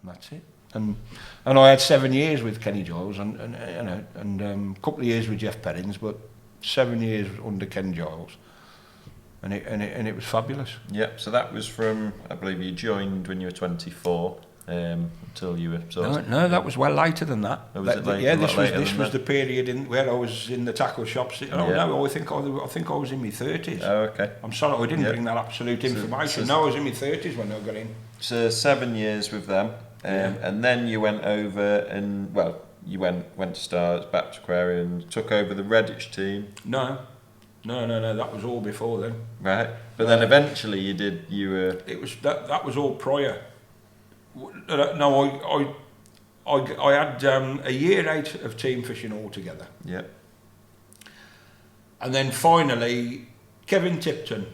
that's it. And I had 7 years with Kenny Giles, and you know, and a couple of years with Jeff Perrins, but 7 years under Ken Giles, and it was fabulous. Yeah. So that was from, I believe you joined when you were 24. Until you were no, that was well later than that. Oh, was it later? Yeah, this was the period where I was in the tackle shops. No, I think I was in my 30s. Oh, okay. I'm sorry, I didn't bring that absolute information. No, I was in my 30s when I got in. So 7 years with them, and then you went over and you went to Stars, back to Aquarium, took over the Redditch team. No, that was all before then. Right, but then eventually It was that was all prior. No, I had a year out of team fishing altogether. Yeah. And then finally, Kevin Tipton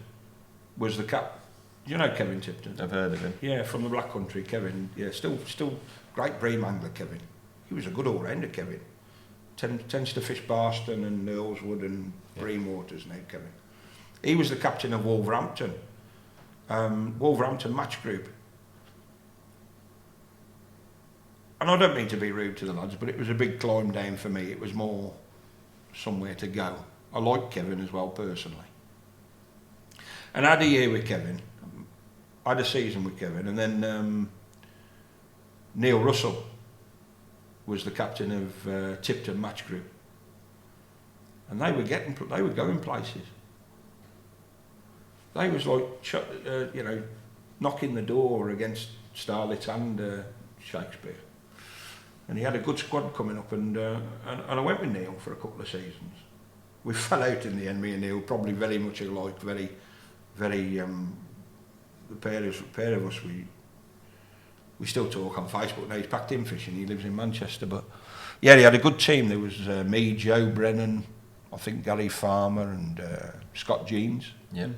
was the cap. You know Kevin Tipton? I've heard of him. Yeah, from the Black Country, Kevin. Yeah, still great bream angler, Kevin. He was a good all-rounder, Kevin. Tends to fish Barston and Earlswood and Bream waters now, Kevin. He was the captain of Wolverhampton match group. And I don't mean to be rude to the lads, but it was a big climb down for me. It was more somewhere to go. I like Kevin as well, personally. And I had a year with Kevin. I had a season with Kevin. And then Neil Russell was the captain of Tipton Match Group. And they were going places. They was like, knocking the door against Starlet and Shakespeare. And he had a good squad coming up, and I went with Neil for a couple of seasons. We fell out in the end, me and Neil, probably very much alike, very, the pair of us, we still talk on Facebook now. He's packed in fishing, he lives in Manchester, but yeah, he had a good team. There was me, Joe Brennan, I think Gary Farmer, and Scott Jeans. Yeah.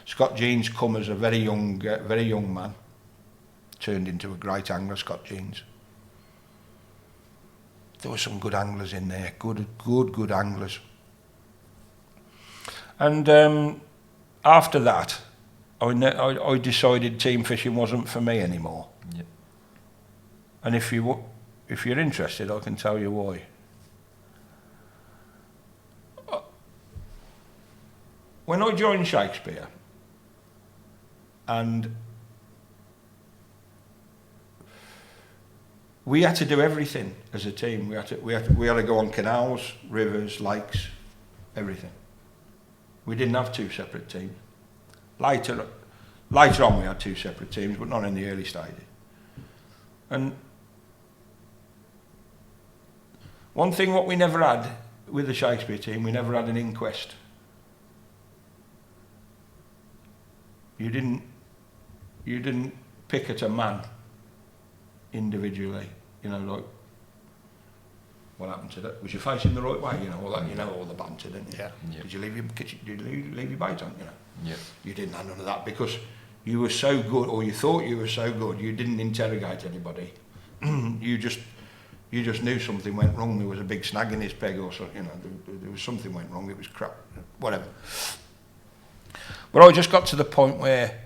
Scott Jeans come as a very young man, turned into a great angler, Scott Jeans. There were some good anglers in there, good anglers. And after that, I decided team fishing wasn't for me anymore. Yeah. And if you're interested, I can tell you why. When I joined Shakespeare, and we had to do everything as a team. We had to go on canals, rivers, lakes, everything. We didn't have two separate teams. Later on we had two separate teams, but not in the early stages. And one thing what we never had with the Shakespeare team, we never had an inquest. You didn't pick at a man individually, like what happened to that? Was you facing the right way? All that, all the banter, didn't you? Yeah. Did you leave your bait on? Yeah. You didn't have none of that because you were so good, or you thought you were so good. You didn't interrogate anybody. you just knew something went wrong. There was a big snag in his peg, or so. There was something went wrong. It was crap, whatever. But I just got to the point where.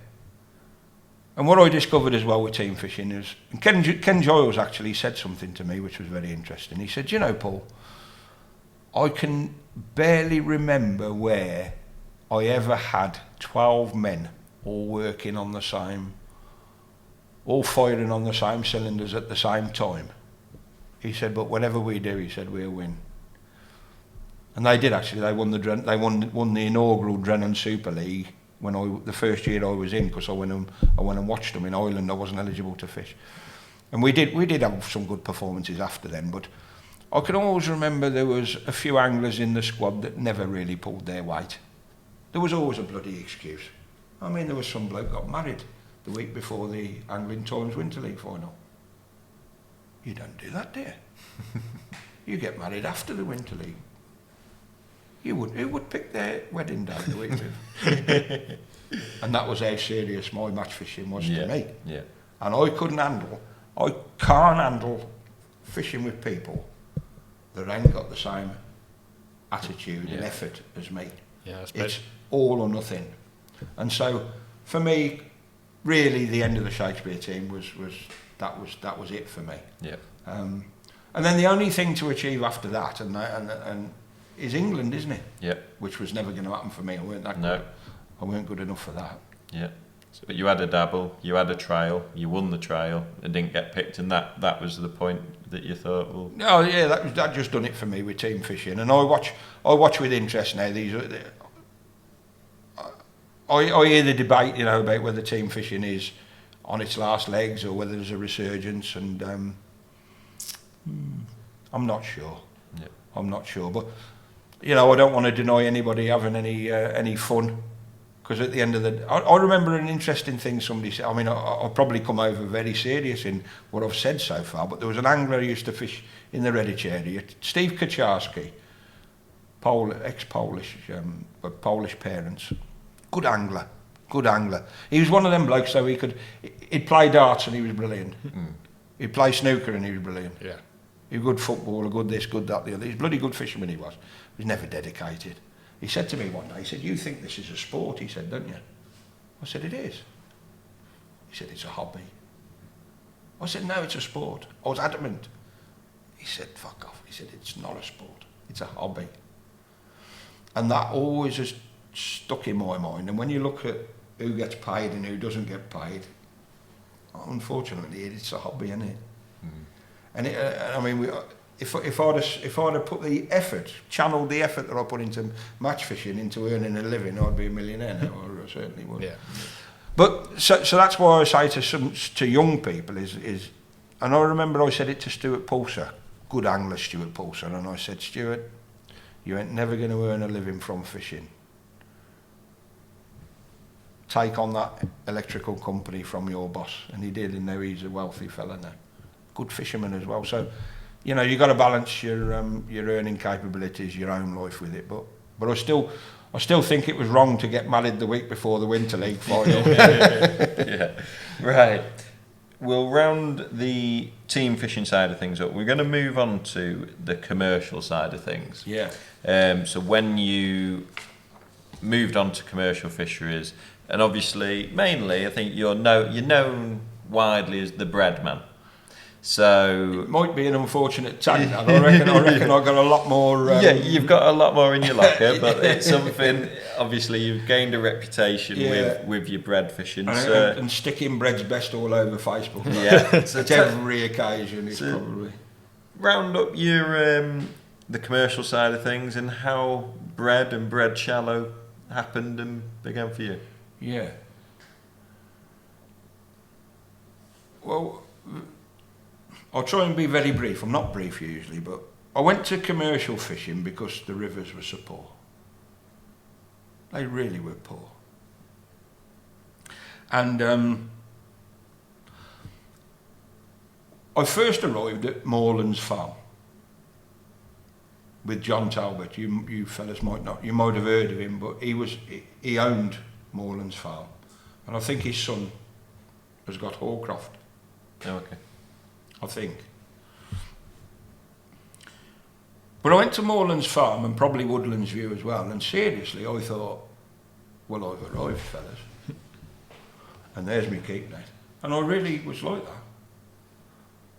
And what I discovered as well with team fishing is, and Ken Giles actually said something to me which was very interesting. He said, Paul, I can barely remember where I ever had 12 men all working on the same, all firing on the same cylinders at the same time. He said, but whenever we do, he said, we'll win. And they did actually. They won the inaugural Drennan Super League the first year I was in, because I went and watched them in Ireland. I wasn't eligible to fish, and we did have some good performances after then. But I can always remember there was a few anglers in the squad that never really pulled their weight. There was always a bloody excuse. I mean, there was some bloke got married the week before the Angling Times Winter League final. You don't do that, do you? You get married after the Winter League. Who would pick their wedding day the week with? And that was how serious my match fishing was to me. Yeah. And I can't handle fishing with people that ain't got the same attitude and effort as me. Yeah, it's all or nothing. And so, for me, really, the end of the Shakespeare team was that was it for me. Yeah. And then the only thing to achieve after that, and is England, isn't it? Yeah. Which was never going to happen for me. I weren't that No. good. I weren't good enough for that. Yeah. So, but you had a dabble, you had a trial, you won the trial, and didn't get picked, and that was the point that you thought, well. No, yeah, that just done it for me with team fishing, and I watch with interest now. I hear the debate, you know, about whether team fishing is on its last legs or whether there's a resurgence, and I'm not sure. Yeah. I'm not sure, but you know, I don't want to deny anybody having any fun, because at the end of the, I remember an interesting thing somebody said. I mean, I'll probably come over very serious in what I've said so far, but there was an angler who used to fish in the Redditch area, Steve Kaczarski, ex-Polish, but Polish parents. Good angler. He was one of them blokes, though. He'd play darts and he was brilliant. He'd play snooker and he was brilliant. Yeah. He was good footballer, good this, good that, the other. He's a bloody good fisherman, he was. He was never dedicated. He said to me one day, he said, "You think this is a sport?" He said, "Don't you?" I said, "It is." He said, "It's a hobby." I said, "No, it's a sport." I was adamant. He said, "Fuck off." He said, "It's not a sport. It's a hobby." And that always has stuck in my mind. And when you look at who gets paid and who doesn't get paid, unfortunately, it's a hobby, isn't it? And I mean, if I'd have put the effort, channeled the effort that I put into match fishing into earning a living, I'd be a millionaire now, or I certainly would. Yeah. But so that's why I say to young people is, and I remember I said it to Stuart Pulser, good angler Stuart Pulser, and I said, "Stuart, you ain't never going to earn a living from fishing. Take on that electrical company from your boss," and he did, and now he's a wealthy fella now, good fisherman as well. So, you know, you got to balance your earning capabilities, your own life with it. But I still think it was wrong to get married the week before the Winter League final. Yeah, right. We'll round the team fishing side of things up. We're going to move on to the commercial side of things. Yeah. So when you moved on to commercial fisheries, and obviously, mainly, I think you're known widely as the bread man. So It might be an unfortunate tag. I reckon I got a lot more. yeah, you've got a lot more in your locker, but it's something. Obviously, you've gained a reputation with your bread fishing. And sticking bread's best all over Facebook. Yeah, so At every occasion, it's probably. Round up your the commercial side of things and how bread and bread shallow happened and began for you. Yeah. Well, I'll try and be very brief. I'm not brief usually, but I went to commercial fishing because the rivers were so poor. They really were poor. And I first arrived at Moreland's farm with John Talbot. You fellas might have heard of him, but he owned Moreland's farm, and I think his son has got Hawcroft. Oh, okay. I think. But I went to Moreland's farm and probably Woodlands View as well, and seriously I thought, well, I've arrived, fellas, and there's me keep net. And I really was like that.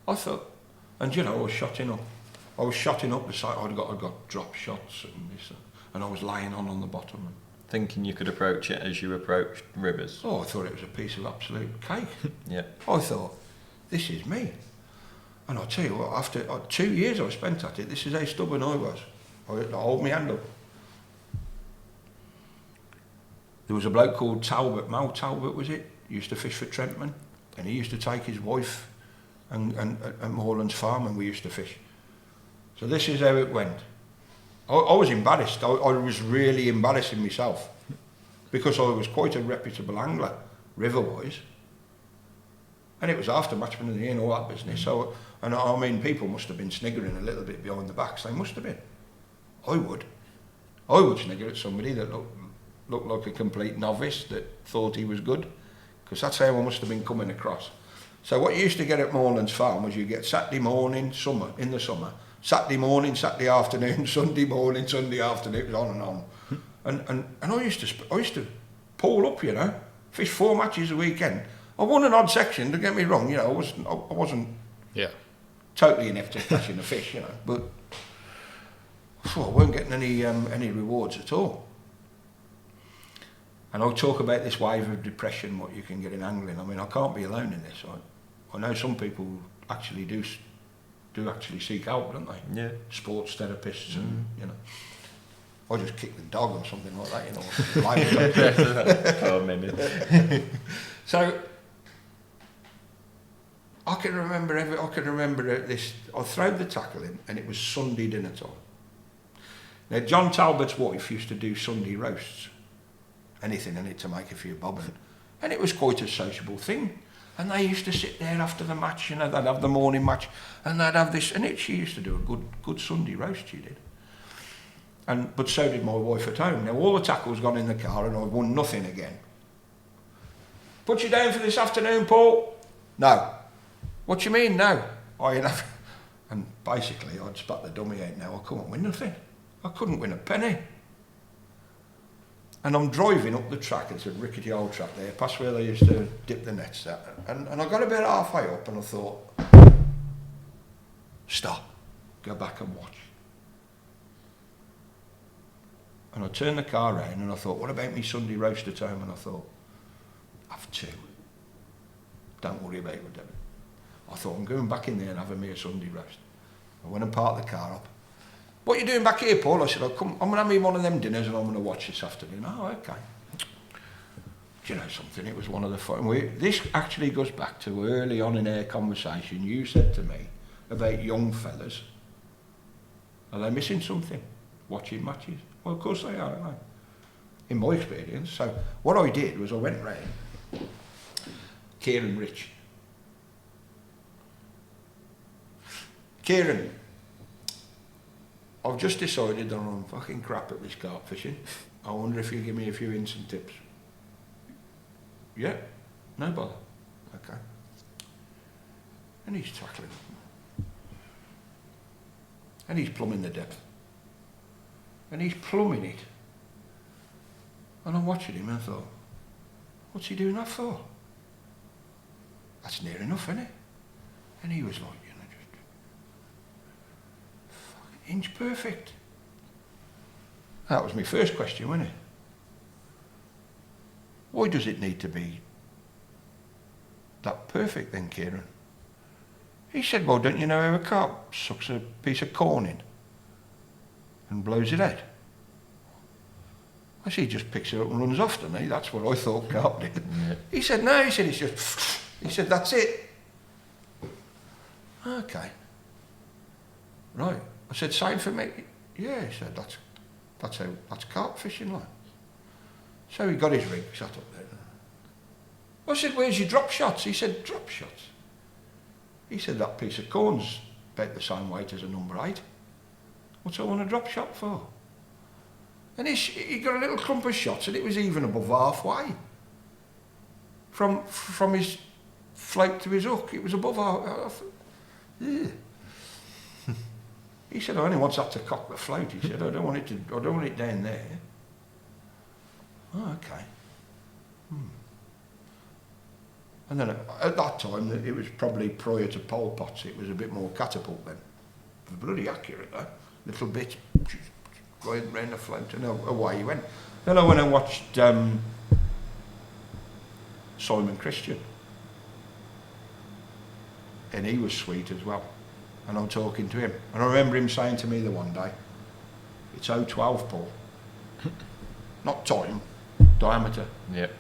I thought, and you know, I was shotting up the side. I'd got drop shots and this, and I was laying on the bottom. And, Thinking you could approach it as you approached rivers. oh, I thought it was a piece of absolute cake. Yeah. I thought, this is me. And I'll tell you what, after 2 years I spent at it, this is how stubborn I was. I hold my hand up. There was a bloke called Talbot, Mal Talbot was it? He used to fish for Trentman, and he used to take his wife and Moreland's farm, and we used to fish. So this is how it went. I was embarrassed. I was really embarrassing myself because I was quite a reputable angler, river-wise. And it was after Matchman of the Year and all that business. So, and I mean, people must have been sniggering a little bit behind the backs. They must have been. I would snigger at somebody that looked like a complete novice that thought he was good, because that's how I must have been coming across. So what you used to get at Moreland's farm was you get Saturday morning, in the summer, Saturday morning, Saturday afternoon, Sunday morning, Sunday afternoon, it was on and on. And I used to pole up, you know, fish 4 matches a weekend. I won an odd section, don't get me wrong, you know, I wasn't totally inept at catching a fish, you know, but I weren't getting any rewards at all. And I'll talk about this wave of depression, what you can get in angling. I mean, I can't be alone in this. I know some people actually do actually seek help, don't they? Yeah. Sports therapists and, you know. I just kick the dog or something like that, you know. Oh, maybe. So I can remember this. I threw the tackle in, and it was Sunday dinner time. Now John Talbot's wife used to do Sunday roasts, anything in it to make a few bob, and it was quite a sociable thing. And they used to sit there after the match, you know, they'd have the morning match, and they'd have this, and she used to do a good Sunday roast, she did. But so did my wife at home. Now all the tackle's gone in the car, and I've won nothing again. Put you down for this afternoon, Paul? No. What do you mean, no? And basically, I'd spat the dummy out now. I couldn't win nothing. I couldn't win a penny. And I'm driving up the track, it's a rickety old track there, past where they used to dip the nets at. And I got about halfway up and I thought, stop, go back and watch. And I turned the car around and I thought, what about me Sunday roast at home? And I thought, have two. Don't worry about it. I thought, I'm going back in there and having me a Sunday roast. I went and parked the car up. What are you doing back here, Paul? I said, I'm going to have me one of them dinners and I'm going to watch this afternoon. Oh, okay. Do you know something? It was one of the fun. This actually goes back to early on in our conversation. You said to me about young fellas. Are they missing something? Watching matches? Well, of course they are, aren't they? In my experience. So what I did was I went round Kieran Rich. Kieran, I've just decided that I'm fucking crap at this carp fishing. I wonder if you give me a few hints and tips. Yeah, no bother. Okay. And he's tackling. And he's plumbing the depth. And he's plumbing it. And I'm watching him and I thought, what's he doing that for? That's near enough, isn't it? And he was like, you know, just fucking inch perfect. That was my first question, wasn't it? Why does it need to be that perfect then, Kieran? He said, well, don't you know how a carp sucks a piece of corn in and blows it out? I said, he just picks it up and runs off, doesn't he? That's what I thought carp did. Yeah. He said, no, he said, it's just, he said, that's it. Okay. Right. I said, same for me. Yeah, he said, that's carp fishing like. So he got his rig, sat up there. I said, where's your drop shots? He said, drop shots? He said, that piece of corn's about the same weight as a number 8. What's I want a drop shot for? And he got a little clump of shots and it was even above halfway. From his float to his hook, it was above half. He said, I only want that to cock the float. He said, I don't want it down there. Oh, okay. And then at that time, it was probably prior to pole pots, it was a bit more catapult then. It was bloody accurate though. Little bit, going round the float and away he went. Then I went and watched Simon Christian. And he was sweet as well. And I'm talking to him. And I remember him saying to me the one day, it's 012, Paul. Not time, diameter. Yep.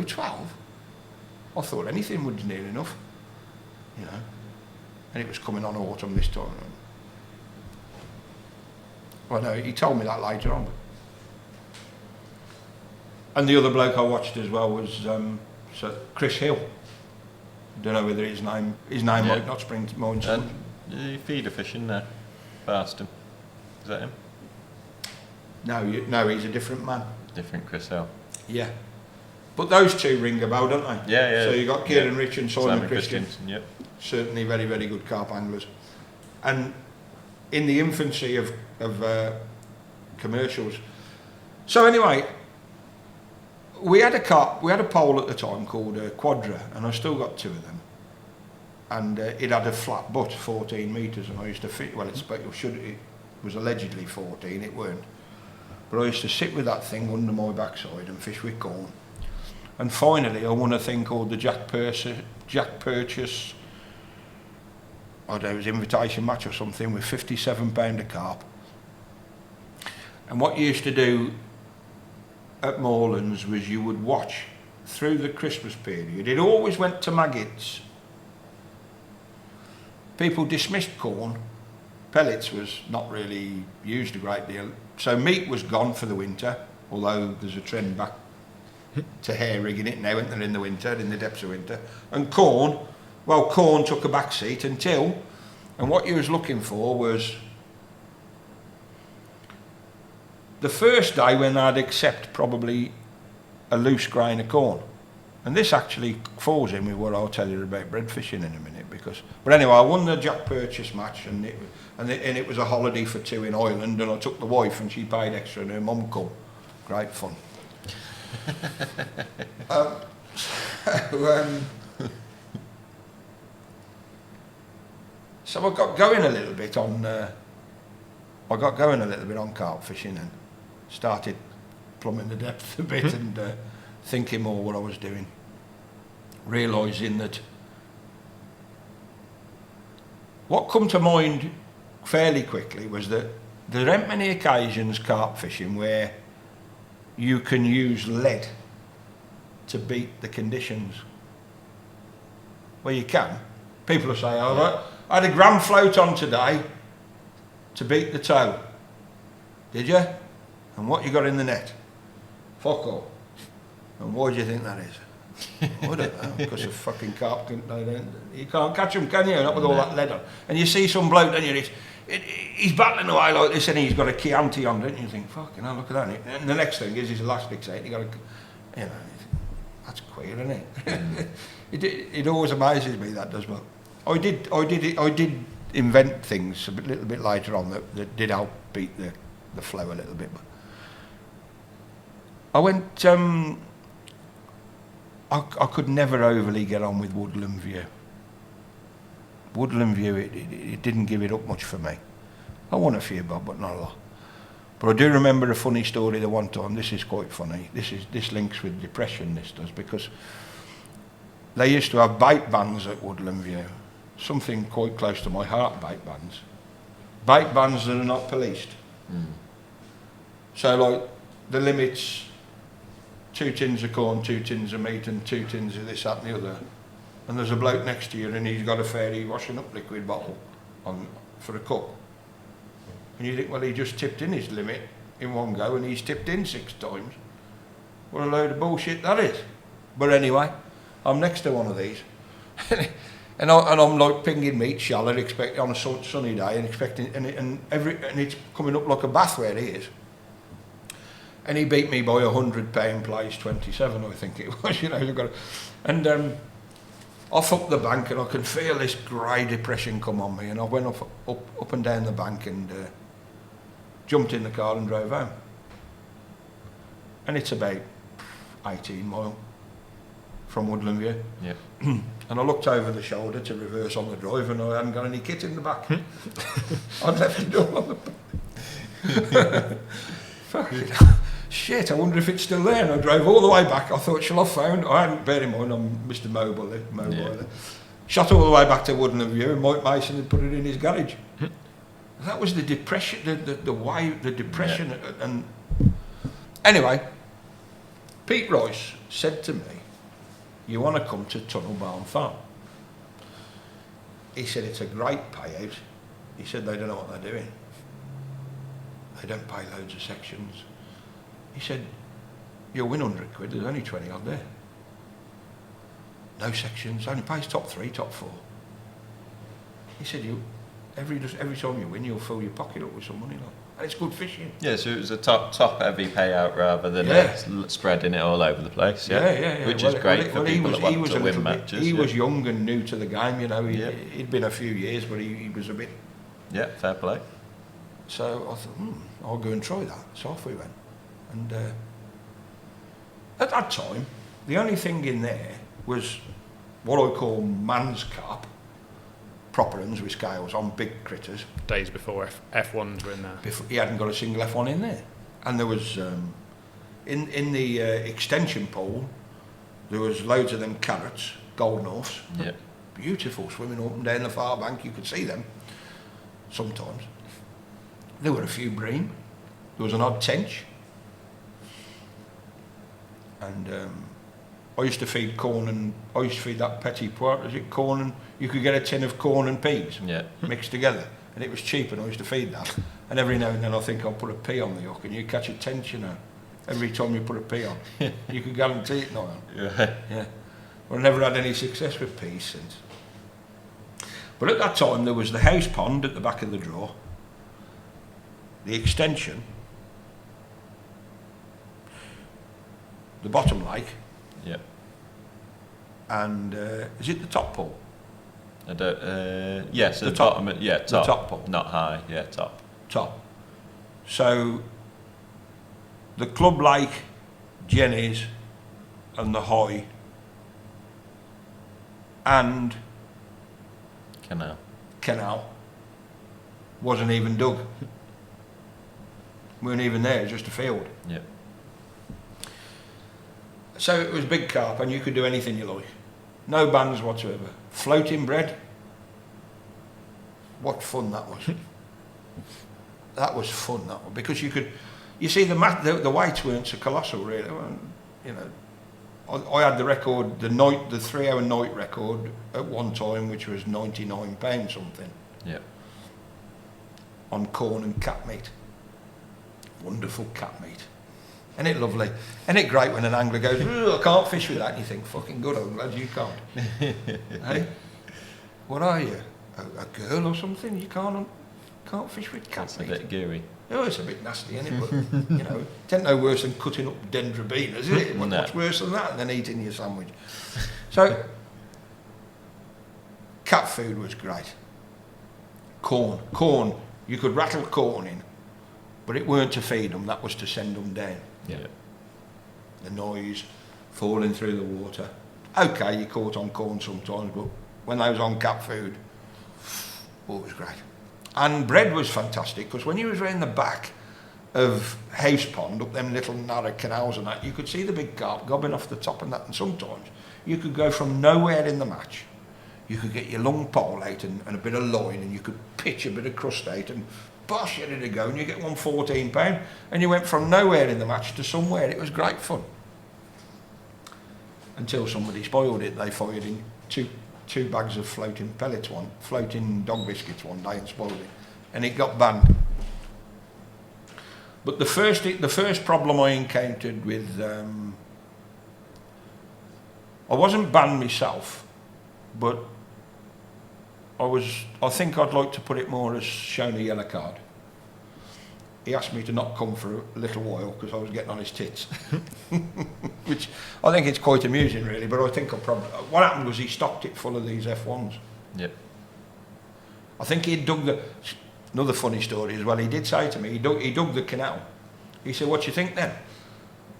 012? I thought anything was near enough, you know. And it was coming on autumn this time. Well, no, he told me that later on. And the other bloke I watched as well was Chris Hill. Don't know whether his name might not spring to mind. And feeder fishing there, past him. Is that him? No, he's a different man. Different Chris Hill. Yeah. But those two ring a bell, don't they? Yeah. So you got Kieran Rich and Simon Christian. Yep. Certainly very, very good carp anglers. And in the infancy of commercials. So anyway, we had a pole at the time called a Quadra, and I still got 2 of them. And it had a flat butt, 14 metres, and I used to fit. Well, it was allegedly 14, it weren't. But I used to sit with that thing under my backside and fish with corn. And finally, I won a thing called the Jack Purchase. I don't know, it was invitation match or something with £57 a carp. And what you used to do at Morelands was you would watch through the Christmas period. It always went to maggots. People dismissed corn. Pellets was not really used a great deal. So meat was gone for the winter, although there's a trend back to hair rigging it now, isn't there, in the winter, in the depths of winter. And corn, well, corn took a back seat until, and what you was looking for was the first day when I'd accept probably a loose grain of corn. And this actually falls in with what I'll tell you about bread fishing in a minute. But anyway, I won the Jack Purchase match, and it was a holiday for 2 in Ireland, and I took the wife, and she paid extra, and her mum come. Great fun. So I got going a little bit on. Carp fishing and started plumbing the depth a bit and thinking more what I was doing, realising that what come to mind fairly quickly was that there aren't many occasions carp fishing where you can use lead to beat the conditions. Well, you can. People will say, oh, I had a gram float on today to beat the tow. Did you? And what you got in the net? Fuck all. And why do you think that is? I don't know, because of fucking carp. You can't catch them, can you? Not with all that lead on. And you see some bloke, don't you? He's battling away like this, and he's got a Chianti on, don't you? You think, fucking hell, look at that. And the next thing is his elastic set. You got that's queer, isn't it? It always amazes me, that does. Well, I did invent things a little bit later on that did help beat the flow a little bit. But I went. I could never overly get on with Woodland View. Woodland View, it didn't give it up much for me. I won a few bob, but not a lot. But I do remember a funny story the one time. This is quite funny. This links with depression, this does, because they used to have bait bans at Woodland View. Something quite close to my heart, bait bans. Bait bans that are not policed. Mm. So like the limits, 2 tins of corn, 2 tins of meat and 2 tins of this, that and the other. And there's a bloke next to you and he's got a fairy washing up liquid bottle for a cup. And you think, well, he just tipped in his limit in one go and he's tipped in 6 times. What a load of bullshit that is. But anyway, I'm next to one of these. and I'm like pinging meat shallow, on a sunny day and expecting, and it's coming up like a bath where he is. And he beat me by £100 plays 27, I think it was, and off up the bank, and I could feel this grey depression come on me, and I went up and down the bank and jumped in the car and drove home. And it's about 18 miles from Woodland View. Yeah. And I looked over the shoulder to reverse on the drive, and I hadn't got any kit in the back. I'd left it all on the back. Fucking shit, I wonder if it's still there. And I drove all the way back. I thought, shall I phone? I hadn't, bear in mind, I'm Mr. Mobile. Yeah. Shot all the way back to Woodland View, and Mike Mason had put it in his garage. That was the depression, the depression. Yeah. And anyway, Pete Royce said to me, you want to come to Tunnel Barn Farm? He said, it's a great payout. He said, they don't know what they're doing. They don't pay loads of sections. He said, you'll win 100 quid, there's only 20 odd there. No sections, only pays top 3, top 4. He said, every time you win, you'll fill your pocket up with some money. And it's good fishing. Yeah, so it was a top heavy payout rather than spreading it all over the place. Yeah. Which is great for people that want to win matches. He was young and new to the game, He'd been a few years, but he was a bit... Yeah, fair play. So I thought, I'll go and try that. So off we went. At that time, the only thing in there was what I call man's carp, proper ones with scales on big critters. Days before F1s were in there. Before, he hadn't got a single F1 in there. And there was, in the extension pool, there was loads of them carrots, golden horse. Yeah. Beautiful, swimming up and down the far bank, you could see them sometimes. There were a few bream. There was an odd tench. And I used to feed corn and, I used to feed that petit pois, is it corn and, you could get a tin of corn and peas mixed together. And it was cheap and I used to feed that. And every now and then I think I'll put a pea on the hook and you catch a tench, you know. Every time you put a pea on. You could guarantee it, Newell. Yeah. Yeah. Well, I never had any success with peas since. But at that time there was the house pond at the back of the draw, the extension, the bottom lake, Yeah. and is it the top pool? I don't, yes, The the top- bottom, yeah, top. the top pool. Not high, yeah, top. Top. So the club lake, Jenny's, and the high, and canal wasn't even dug. Weren't even there, just a field. Yeah. So it was big carp and you could do anything you like. No bans whatsoever. Floating bread. What fun that was. That was fun, that one. Because you could, you see the weights weren't so colossal really. You know, I had the record, the 3-hour night record at one time, which was £99 something. Yeah. On corn and cat meat. Wonderful cat meat. Isn't it lovely? Isn't it great when an angler goes, I can't fish with that? And you think, fucking good, I'm glad you can't. Hey? What are you? A girl or something? You can't fish with cat It's meat? a bit gooey. Oh, it's a bit nasty, isn't it? But, you know, it ain't no worse than cutting up dendrobinas, is it? No. What's worse than that than eating your sandwich? So, cat food was great. Corn, you could rattle corn in, but it weren't to feed them, that was to send them down. Yeah. The noise, falling through the water. Okay, you caught on corn sometimes, but when they was on cat food, oh, it was great. And bread was fantastic, because when you was round the back of House Pond, up them little narrow canals and that, you could see the big carp gobbing off the top and that, and sometimes you could go from nowhere in the match. You could get your long pole out and a bit of line, and you could pitch a bit of crust out and bosh, you ready to go, and you get one £14, and you went from nowhere in the match to somewhere. It was great fun. Until somebody spoiled it, they fired in two bags of floating dog biscuits one day and spoiled it, and it got banned. But the first problem I encountered with, I wasn't banned myself, but I think I'd like to put it more as shown a yellow card. He asked me to not come for a little while because I was getting on his tits, which I think it's quite amusing really, but I think what happened was he stocked it full of these F1s. Yep. I think he dug another funny story as well, he did say to me, he dug the canal. He said, what do you think then?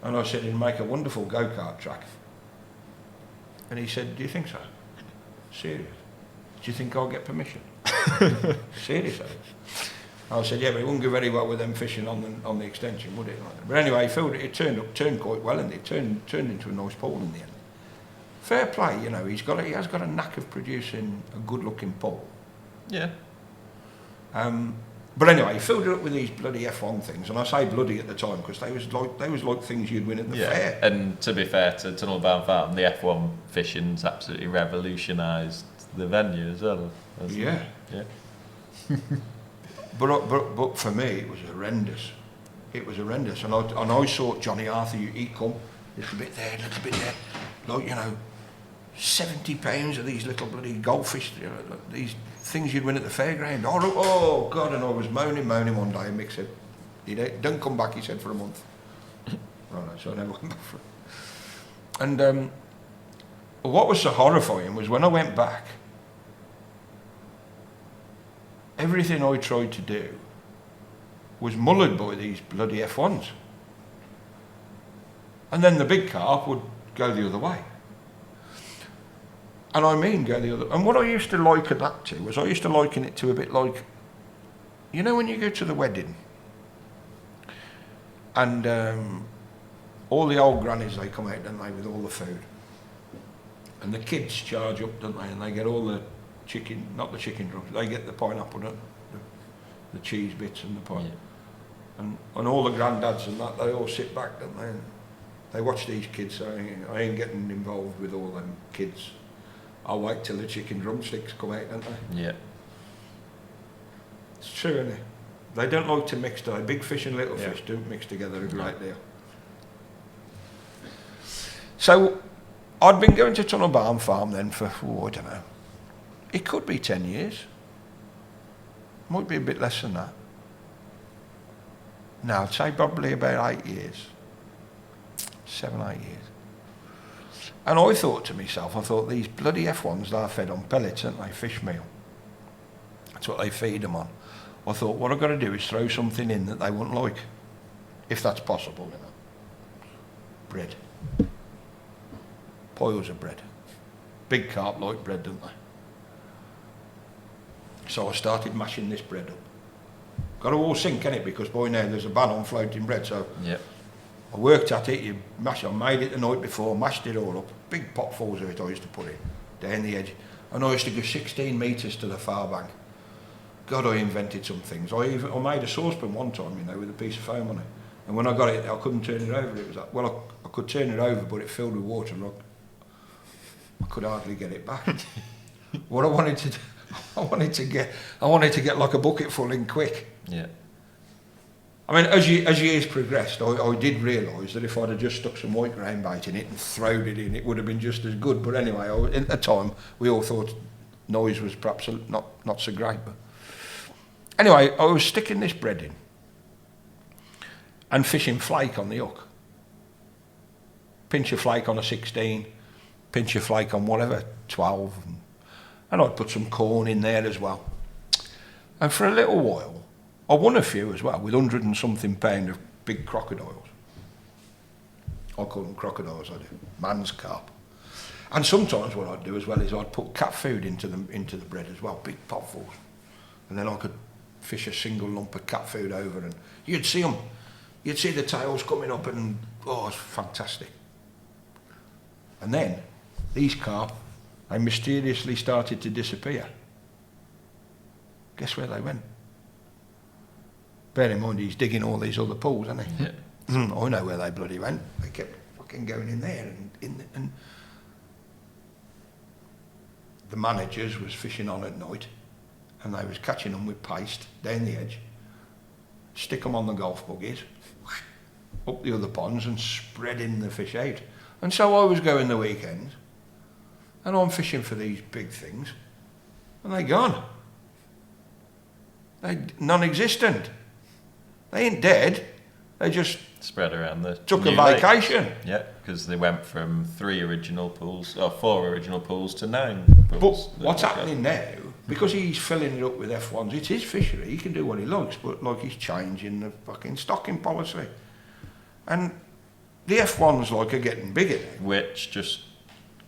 And I said, it'd make a wonderful go-kart track. And he said, do you think so? Serious? Do you think I'll get permission? Seriously? I said, yeah, but it wouldn't go very well with them fishing on the extension, would it? But anyway, it turned quite well, and it turned into a nice pool in the end. Fair play, you know, he has got a knack of producing a good-looking pool. Yeah. But anyway, he filled it up with these bloody F1 things, and I say bloody at the time because they was like things you'd win at the fair. And to be fair to Tunnelbound Farm, the F1 fishing's absolutely revolutionised the venue as well. Yeah. Yeah. But for me, it was horrendous. It was horrendous, and I saw Johnny Arthur. He'd come, little bit there, like, you know, £70 of these little bloody goldfish, you know, these things you'd win at the fairground. Oh God! And I was moaning one day, and Mick said, "Don't come back," he said, for a month. Right, so I never went back for it. And what was so horrifying was when I went back, everything I tried to do was mullered by these bloody F1s. And then the big carp would go the other way. And I mean go the other. And what I used to liken that to was I used to liken it to a bit like, you know, when you go to the wedding and all the old grannies, they come out, don't they, with all the food. And the kids charge up, don't they, and they get all the chicken, not the chicken drums, they get the pineapple, the cheese bits and the pie. Yeah. And all the granddads and that, they all sit back, don't they, and they watch these kids saying, I ain't getting involved with all them kids. I'll wait till the chicken drumsticks come out, don't they? Yeah. It's true, isn't it? They don't like to mix, do they? Big fish and little fish don't mix together a great deal. So, I'd been going to Tunnel Barn Farm then for, I don't know, it could be 10 years. Might be a bit less than that. No, I'd say probably about 8 years. 7, 8 years. And I thought to myself, these bloody F1s, they're fed on pellets, aren't they? Fish meal. That's what they feed them on. I thought, what I've got to do is throw something in that they wouldn't like, if that's possible, you know. Bread. Piles of bread. Big carp like bread, don't they? So I started mashing this bread up. Got to all sink in it because by now there's a ban on floating bread, so I worked at it, I made it the night before, mashed it all up, big potfuls of it I used to put in, down the edge, and I used to go 16 metres to the far bank. God, I invented some things. I made a saucepan one time, you know, with a piece of foam on it, and when I got it, I couldn't turn it over. It was like, well, I could turn it over, but it filled with water, and I could hardly get it back. What I wanted to do, I wanted to get like a bucket full in quick. Yeah. I mean, as years progressed, I did realise that if I'd have just stuck some white ground bait in it and thrown it in, it would have been just as good. But anyway, at the time, we all thought noise was perhaps not so great. But anyway, I was sticking this bread in and fishing flake on the hook. Pinch of flake on a 16, pinch of flake on whatever, 12. And I'd put some corn in there as well. And for a little while, I won a few as well, with 100 and something pound of big crocodiles. I call them crocodiles, I do. Man's carp. And sometimes what I'd do as well is I'd put cat food into the bread as well, big potfuls. And then I could fish a single lump of cat food over and you'd see them. You'd see the tails coming up and, oh, it's fantastic. And then, these carp, they mysteriously started to disappear. Guess where they went? Bear in mind, he's digging all these other pools, isn't he? Yeah. I know where they bloody went. They kept fucking going in there, and the managers was fishing on at night, and they was catching them with paste down the edge, stick them on the golf buggies, up the other ponds, and spreading the fish out. And so I was going the weekends, and I'm fishing for these big things, and they gone. They non-existent. They ain't dead. They just spread around the took a new lake. vacation. Yeah, because they went from 4 original pools to 9 pools. But what's happening now, because he's filling it up with F1s, it's his fishery, he can do what he likes, but like he's changing the fucking stocking policy. And the F1s like are getting bigger now. Which, just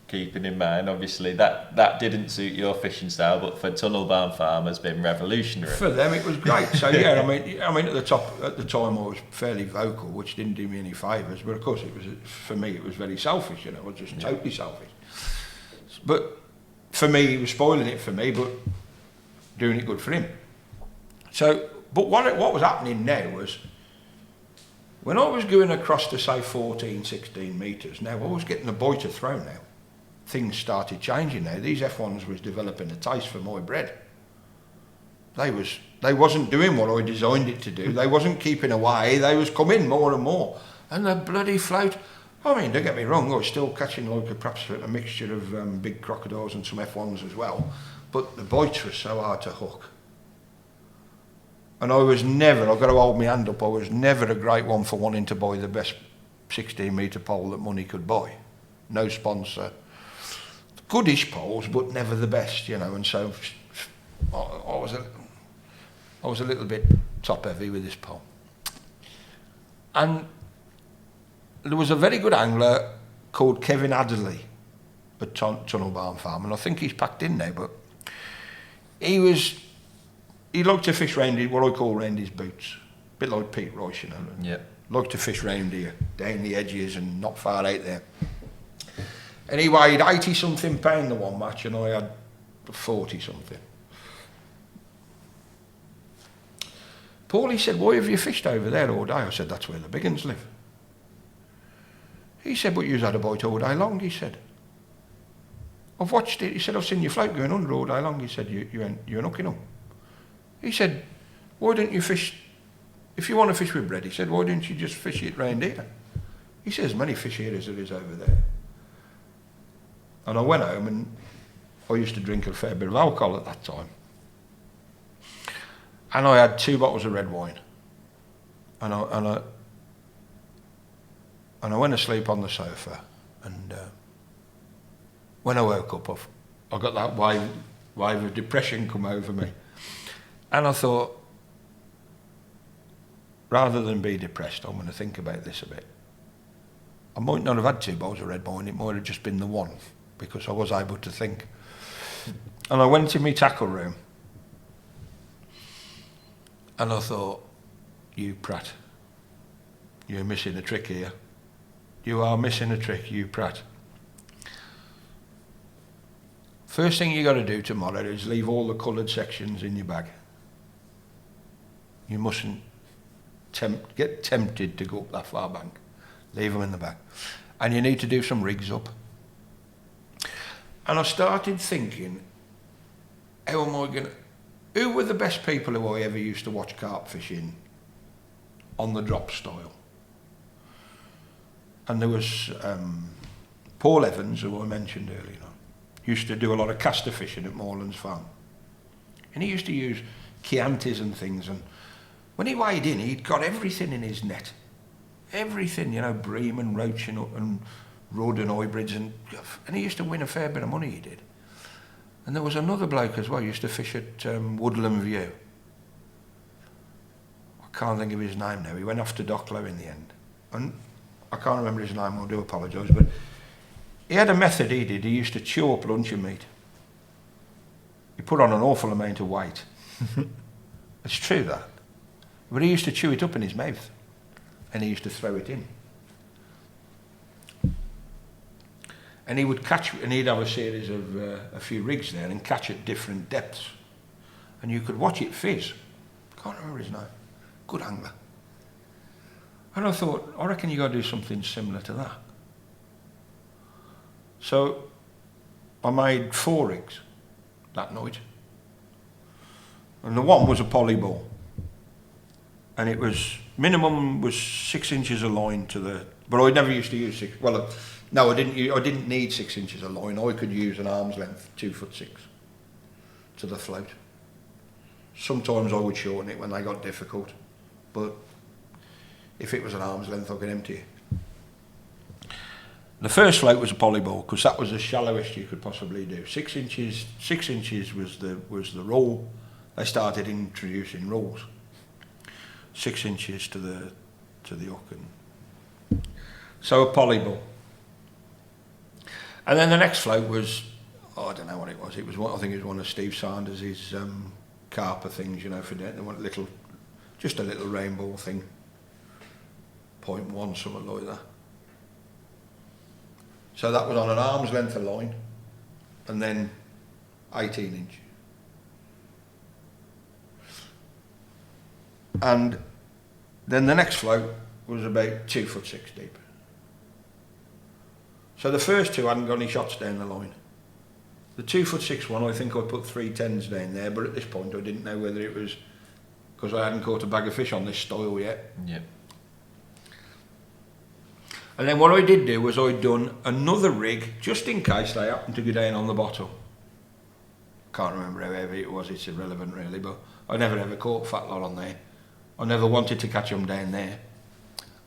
keeping in mind, obviously that didn't suit your fishing style, but for Tunnel Barn Farm has been revolutionary. For them it was great. So yeah, I mean at the time I was fairly vocal, which didn't do me any favours, but of course for me it was very selfish, you know, I was just totally selfish. But for me, he was spoiling it for me, but doing it good for him. So, but what was happening now was, when I was going across to say 14, 16 metres, now I was getting a bite of throw now. Things started changing now. These F1s was developing a taste for my bread. They wasn't doing what I designed it to do. They wasn't keeping away. They was coming more and more. And the bloody float, I mean, don't get me wrong, I was still catching like perhaps a mixture of big crocodiles and some F1s as well. But the bites were so hard to hook. And I was never, I've got to hold my hand up, I was never a great one for wanting to buy the best 16 metre pole that money could buy. No sponsor. Goodish poles, but never the best, you know, and so I was a little bit top heavy with this pole. And there was a very good angler called Kevin Adderley at Tunnel Barn Farm, and I think he's packed in now, but he liked to fish round what I call round his boots, a bit like Pete Royce, you know. Yeah. Liked to fish round here, down the edges and not far out there. And he weighed 80 something pound the one match, and I had 40 something. Paulie said, "Why have you fished over there all day?" I said, "That's where the big uns live." He said, "But you've had a bite all day long," he said. "I've watched it." He said, "I've seen your float going under all day long." He said, you're hooking them." He said, "Why don't you fish, if you want to fish with bread," he said, "why don't you just fish it round here?" He says, "There's many fish here as there is over there." And I went home, and I used to drink a fair bit of alcohol at that time. And I had 2 bottles of red wine. And I went to sleep on the sofa, and when I woke up, I got that wave of depression come over me. And I thought, rather than be depressed, I'm going to think about this a bit. I might not have had 2 bottles of red wine, it might have just been the one, because I was able to think. And I went in my tackle room, and I thought, "You Pratt, you're missing a trick here. You are missing a trick, you Pratt. First thing you got to do tomorrow is leave all the coloured sections in your bag. You mustn't get tempted to go up that far bank. Leave them in the bag. And you need to do some rigs up." And I started thinking, how am I going to... Who were the best people who I ever used to watch carp fishing on the drop style? And there was Paul Evans, who I mentioned earlier on, used to do a lot of caster fishing at Morelands Farm. And he used to use Chiantis and things, and when he weighed in, he'd got everything in his net. Everything, you know, bream and roach and rudd and hybrids, and he used to win a fair bit of money, he did. And there was another bloke as well, used to fish at Woodland View. I can't think of his name now. He went off to Docklow in the end. And I can't remember his name, I do apologise, but he had a method he did. He used to chew up luncheon meat. He put on an awful amount of weight. It's true, that. But he used to chew it up in his mouth, and he used to throw it in. And he would catch, and he'd have a series of a few rigs there and catch at different depths. And you could watch it fizz. Can't remember his name. Good angler. And I thought, I reckon you got to do something similar to that. So I made 4 rigs that night. And the one was a poly ball. And it was, minimum was 6 inches of line to the, but I never used to use 6, well, no, I didn't need 6 inches of line. I could use an arm's length, 2'6", to the float. Sometimes I would shorten it when they got difficult, but if it was an arm's length, I could empty it. The first float was a poly ball, because that was the shallowest you could possibly do. 6 inches. 6 inches was the rule. They started introducing rules. 6 inches to the hook, and so a poly ball. And then the next float was, I don't know what it was. It was one, I think it was one of Steve Sanders' carper things, you know, for they want just a little rainbow thing, 0.1, something like that. So that was on an arm's length of line, and then 18 inch. And then the next float was about 2'6" deep. So the first 2 hadn't got any shots down the line. The 2'6" one, I think I put 3 10s down there, but at this point I didn't know whether it was because I hadn't caught a bag of fish on this style yet. Yeah. And then what I did do was I'd done another rig just in case they happened to go down on the bottom. Can't remember how heavy it was, it's irrelevant really, but I never ever caught fat lot on there. I never wanted to catch them down there.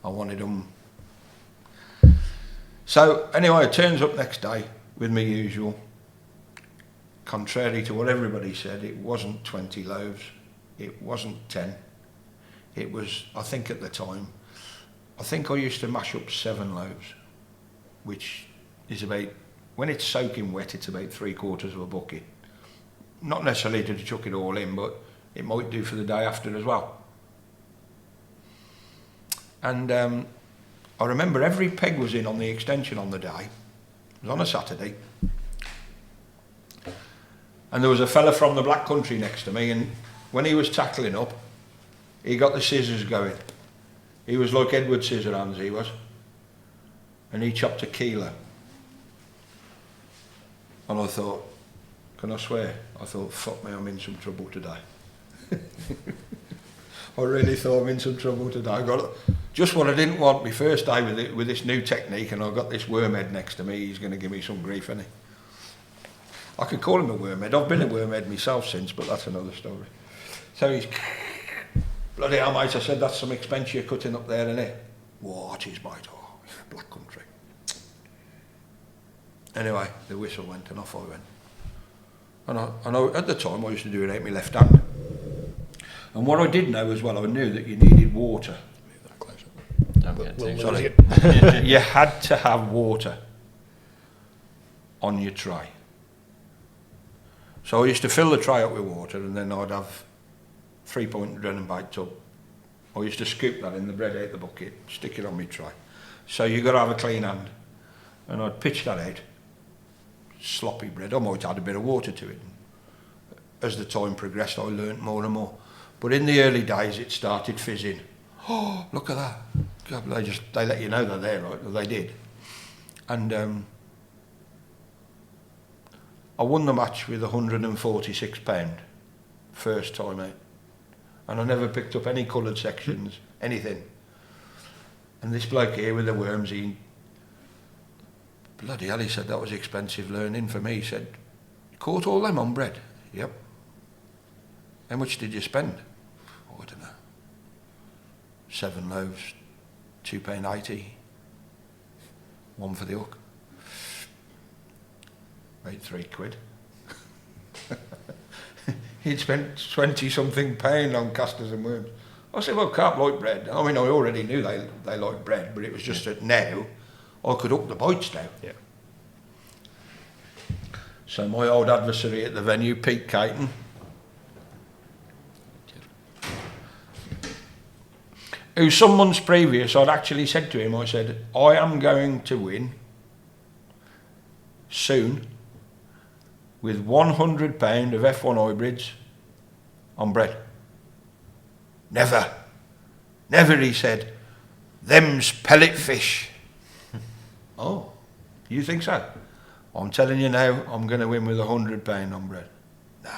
I wanted them. So anyway, it turns up next day with my usual. Contrary to what everybody said, it wasn't 20 loaves, it wasn't 10. It was, I think at the time, I think I used to mash up 7 loaves, which is about, when it's soaking wet, it's about 3/4 of a bucket. Not necessarily to chuck it all in, but it might do for the day after as well. And I remember every peg was in on the extension on the day. It was on a Saturday. And there was a fella from the Black Country next to me, and when he was tackling up, he got the scissors going. He was like Edward Scissorhands, he was. And he chopped a kilo. And I thought, can I swear? I thought, fuck me, I'm in some trouble today. I really thought I'm in some trouble today. I got just what I didn't want. My first day with this new technique, and I've got this wormhead next to me. He's going to give me some grief, isn't he? I could call him a wormhead. I've been a wormhead myself since, but that's another story. So he's, bloody hell, mate, I said, that's some expense you're cutting up there, isn't it? What is, mate? Oh, Black Country. Anyway, the whistle went and off I went. And I, at the time, I used to do it out my left hand. And what I did know as well, I knew that you needed water. Move that closer. Don't get too Sorry. You had to have water on your tray. So I used to fill the tray up with water, and then I'd have 3-point dren and bake tub. I used to scoop that in the bread out the bucket, stick it on my tray. So you've got to have a clean hand. And I'd pitch that out. Sloppy bread. I might add a bit of water to it. As the time progressed, I learnt more and more. But in the early days, it started fizzing. Oh, look at that. God, they let you know they're there, right? Well, they did. And I won the match with £146, first time out. And I never picked up any coloured sections, anything. And this bloke here with the worms, bloody hell, he said that was expensive learning for me. He said, you caught all them on bread? Yep. How much did you spend? Oh, I don't know. 7 loaves, £2.80. One for the hook. Made £3. He'd spent 20-something pound on castors and worms. I said, well, carp like bread. I mean, I already knew they liked bread, but it was just that now I could up the bites now. Yeah. So my old adversary at the venue, Pete Caton, who some months previous I'd actually said to him, I said, I am going to win soon with £100 of F1 hybrids on bread. Never, never, he said, them's pellet fish. Oh, you think so? I'm telling you now, I'm going to win with £100 on bread. Nah,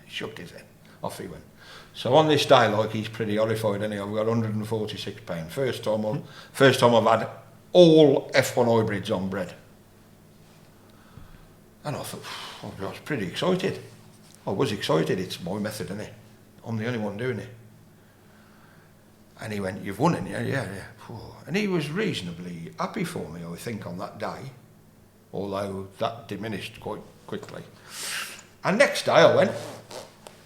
he shook his head. Off he went. So on this day, like, he's pretty horrified, isn't he? I've got £146. First time I've had all F1 hybrids on bread. And I thought, oh, I was pretty excited. I was excited. It's my method, isn't it? I'm the only one doing it. And he went, you've won it? Yeah. And he was reasonably happy for me, I think, on that day, although that diminished quite quickly. And next day I went,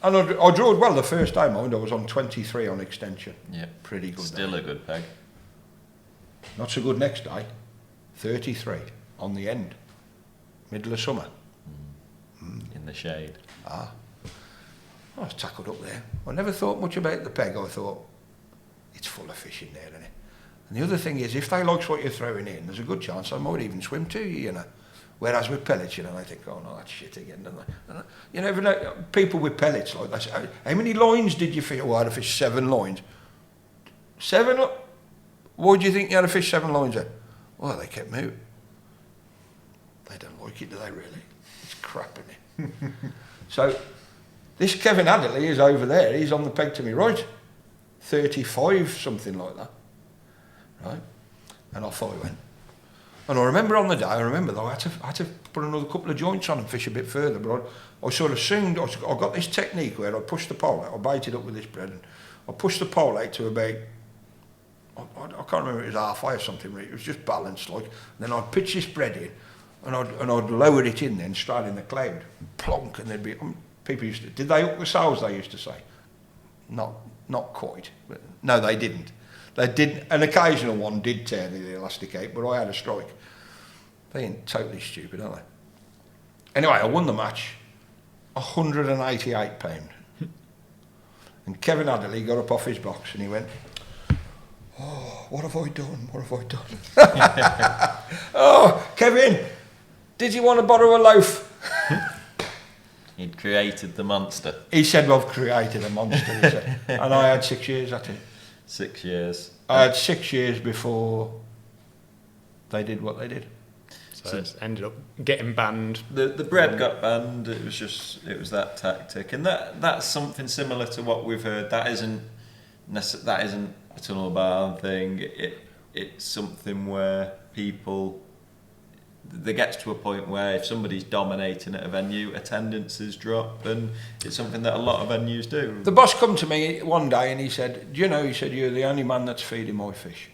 and I drawed well the first day, mind. I was on 23 on extension. Yeah. Pretty good. Still day. a good peg. Not so good next day. 33 on the end. Middle of summer. In the shade. I was tackled up there. I never thought much about the peg. I thought, it's full of fish in there, isn't it? And the other thing is, if they like what you're throwing in, there's a good chance I might even swim to you, you know. Whereas with pellets, you know, they think, oh no, that's shit again, don't they? And, you know, people with pellets like that, how many lines did you fish? Oh, I had to fish 7 lines. 7? Why do you think you had to fish 7 lines then? Well, they kept moving. They don't like it, do they really? It's crap, isn't it? So, this Kevin Adderley is over there, he's on the peg to me right. 35, something like that. Right? And off I went. And I remember on the day, though, I had to put another couple of joints on and fish a bit further, but I sort of soon, I got this technique where I pushed the pole out, I baited up with this bread, and I pushed the pole out to about, I can't remember, it was halfway or something, it was just balanced, like, and then I'd pitch this bread in, and I'd lower it in then, straight in the cloud, plonk, and there'd be, people used to, did they hook the sails, they used to say? Not quite, but no, they didn't. They did, an occasional one did tear the elastic out, but I had a strike. They ain't totally stupid, are they? Anyway, I won the match, £188. And Kevin Adderley got up off his box and he went, "Oh, what have I done? What have I done?" "Oh, Kevin, did you want to borrow a loaf?" He'd created the monster. He said, "Well, I've created a monster," he said. And I had 6 years at it. 6 years. I had 6 years before they did what they did. So it ended up getting banned. The bread got banned. It was that tactic, and that's something similar to what we've heard. That isn't a tunnel bar thing. It's something where people, there gets to a point where if somebody's dominating at a venue, attendances drop, and it's something that a lot of venues do. The boss come to me one day and he said, "Do you know," he said, "you're the only man that's feeding my fish."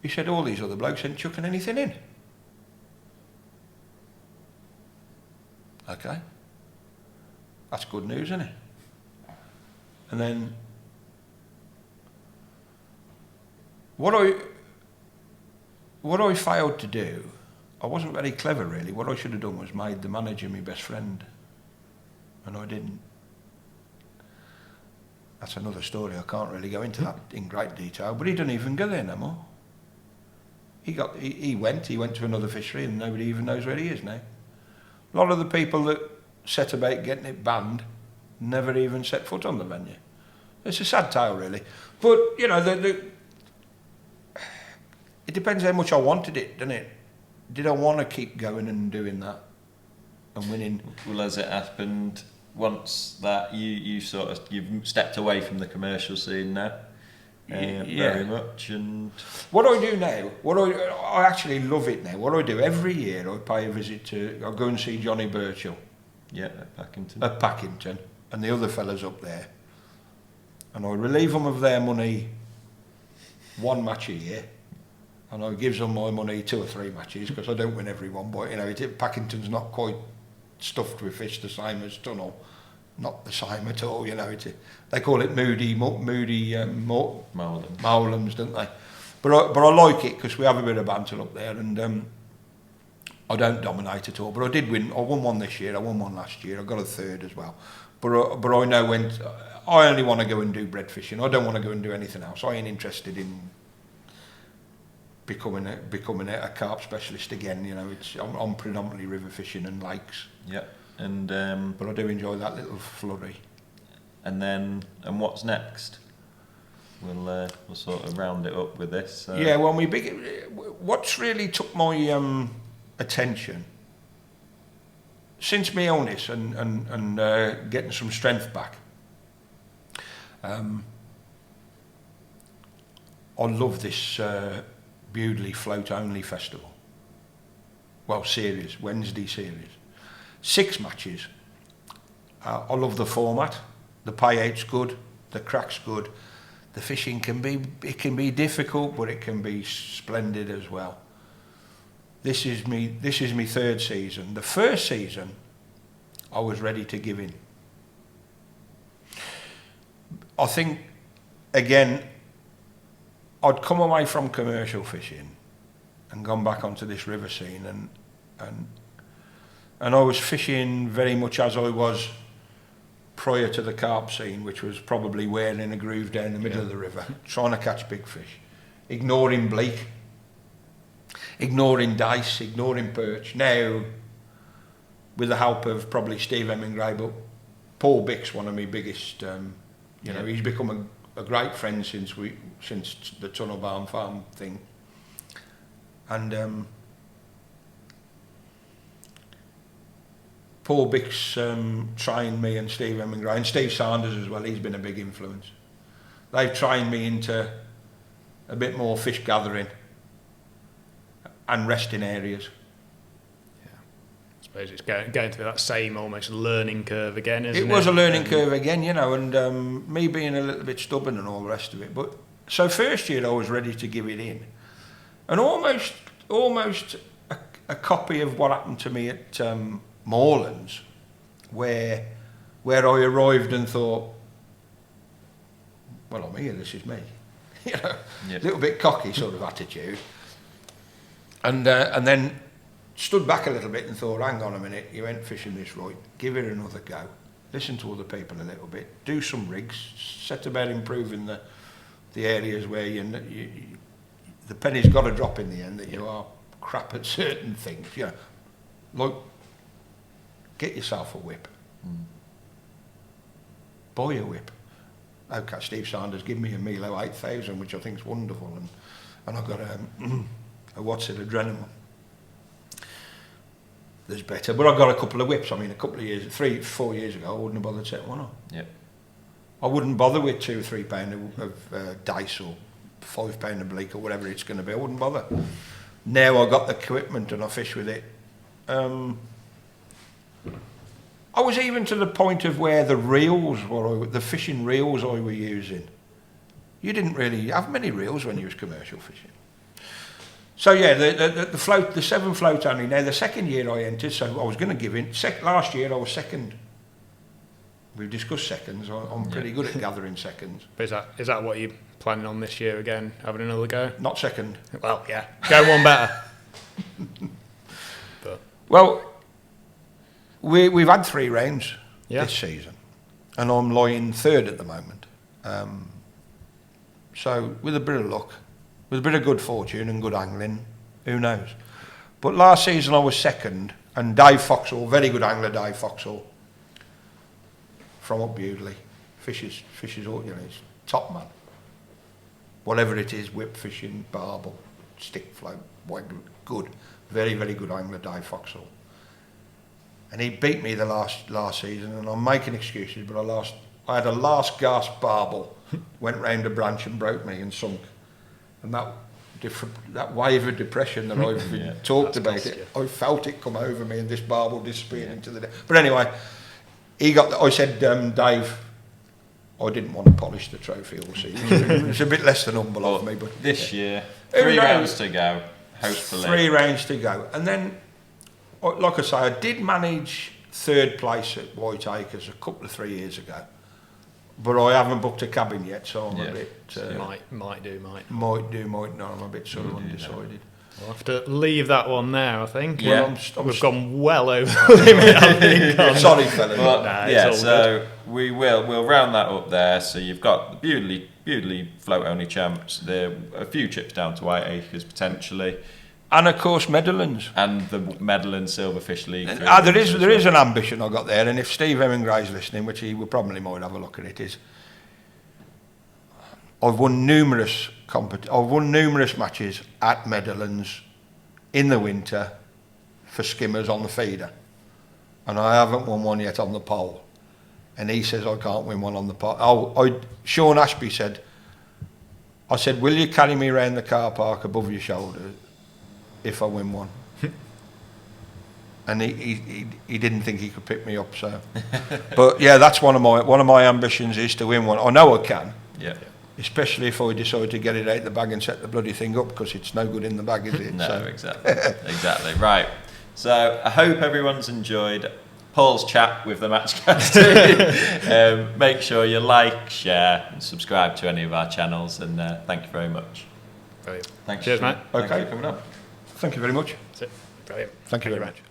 He said, "All these other blokes ain't chucking anything in." Okay, that's good news, isn't it? And then what I failed to do, I wasn't very clever really. What I should have done was made the manager my best friend, and I didn't. That's another story. I can't really go into that in great detail. But he doesn't even go there no more. He went to another fishery, and nobody even knows where he is now. A lot of the people that set about getting it banned never even set foot on the venue. It's a sad tale, really. But, you know, it depends how much I wanted it, doesn't it? Did I want to keep going and doing that and winning? Well, as it happened, once that you've stepped away from the commercial scene now, very much. And what I do now, I actually love it now. What I do every year, I pay a visit I go and see Johnny Birchall. Yeah, at Packington. At Packington, and the other fellas up there, and I relieve them of their money one match a year, and I gives them my money 2 or 3 matches because I don't win every one. But you know, Packington's not quite stuffed with fish the same as Tunnel. Not the same at all, you know. They call it moody Mowlams, don't they? But I like it because we have a bit of banter up there, and I don't dominate at all. But I did win. I won one this year. I won one last year. I got a third as well. But I know when I only want to go and do bread fishing. I don't want to go and do anything else. I ain't interested in becoming a carp specialist again. You know, I'm predominantly river fishing and lakes. Yeah. And but I do enjoy that little flurry. And what's next? We'll sort of round it up with this. Yeah, well, what's really took my attention since my illness and getting some strength back. I love this Bewdley Float Only Festival. Well, series, Wednesday series. 6 matches. I love the format. The payout's good. The crack's good. The fishing can be difficult, but it can be splendid as well. This is me 3rd season. The first season, I was ready to give in. I think, again, I'd come away from commercial fishing and gone back onto this river scene, and I was fishing very much as I was prior to the carp scene, which was probably wearing a groove down the middle of the river, trying to catch big fish, ignoring bleak, ignoring dice, ignoring perch. Now, with the help of probably Steve Hemingway, but Paul Bick's one of my biggest, you know, he's become a great friend since the Tunnel Barn Farm thing. And Paul Bick's trained me, and Steve Hemingway, and Steve Sanders as well, he's been a big influence. They've trained me into a bit more fish gathering and resting areas. Yeah. I suppose it's going through that same almost learning curve again, isn't it? It was a learning curve again, you know, and me being a little bit stubborn and all the rest of it. But so first year I was ready to give it in. And almost a copy of what happened to me at Moorlands, where I arrived and thought, well, I'm here, this is me. you know, Yep. a little bit cocky sort of attitude. And then stood back a little bit and thought, hang on a minute, you ain't fishing this right, give it another go. Listen to other people a little bit, do some rigs, set about improving the areas where the penny's got to drop in the end that you are crap at certain things. You know, like, get yourself a whip. Buy a whip. Okay, Steve Sanders give me a Milo 8000, which I think is wonderful, and I've got a what's it, Adrenaline. There's better, but I've got a couple of whips. I mean, a couple of years, 3-4 years ago, I wouldn't have bothered setting one up. Yep. I wouldn't bother with £2 or £3 of dice or £5 of bleak or whatever it's going to be. I wouldn't bother. Now I've got the equipment and I fish with it. I was even to the point of where the reels the fishing reels I were using. You didn't really have many reels when you was commercial fishing. So yeah, the float, the 7 float only. Now the second year I entered, so I was going to give in. Last year I was second. We've discussed seconds. I'm pretty good at gathering seconds. But is that what you're planning on this year again? Having another go? Not second. Well, yeah, go one better. But Well, we've had 3 rounds Yeah. this season, and I'm lying third at the moment. So with a bit of luck, with a bit of good fortune and good angling, who knows? But last season I was second, and Dave Foxall, very good angler, Dave Foxall, from up Bewdley, fishes all, you know, he's top man. Whatever it is, whip fishing, barbel, stick float, good, very, very good angler, Dave Foxall. And he beat me the last season, and I'm making excuses, but I had a last gasp barbel, went round a branch and broke me and sunk. And that wave of depression that I've talked about, I felt it come over me, and this barbel disappeared into the day. But anyway, I said, Dave, I didn't want to polish the trophy all season. It's a bit less than humble of me, but this year, 3 rounds to go, hopefully. 3 rounds to go. And then, like I say, I did manage 3rd place at White Acres a couple of 3 years ago, but I haven't booked a cabin yet, so I'm a bit might do. Might not. I'm a bit sort of undecided. We'll have to leave that one there, I think. Yeah. Well, We've gone well over the limit, I think. Sorry, fellas. But, Nah, it's yeah, all so we'll round that up there. So you've got the Bewdley float only champs. There a few chips down to White Acres potentially, And of course, Meadowlands. and the Medland Silverfish League. There is an ambition I got there, and if Steve Hemingway's listening, which he will probably might have a look at it, is I've won numerous matches at Meadowlands in the winter for skimmers on the feeder, and I haven't won one yet on the pole. And he says I can't win one on the pole. Sean Ashby said, I said, will you carry me around the car park above your shoulder if I win one? And he didn't think he could pick me up. So, but yeah, that's one of my ambitions is to win one. I know I can. Yeah. Especially if I decide to get it out the bag and set the bloody thing up, because it's no good in the bag, is it? No, So. exactly. Right. So I hope everyone's enjoyed Paul's chat with the Matchcast. Make sure you like, share, and subscribe to any of our channels. And thank you very much. Brilliant. Thanks. Cheers, mate. Thanks Okay. for coming up. Thank you very much. That's it. Brilliant. Thank you very much.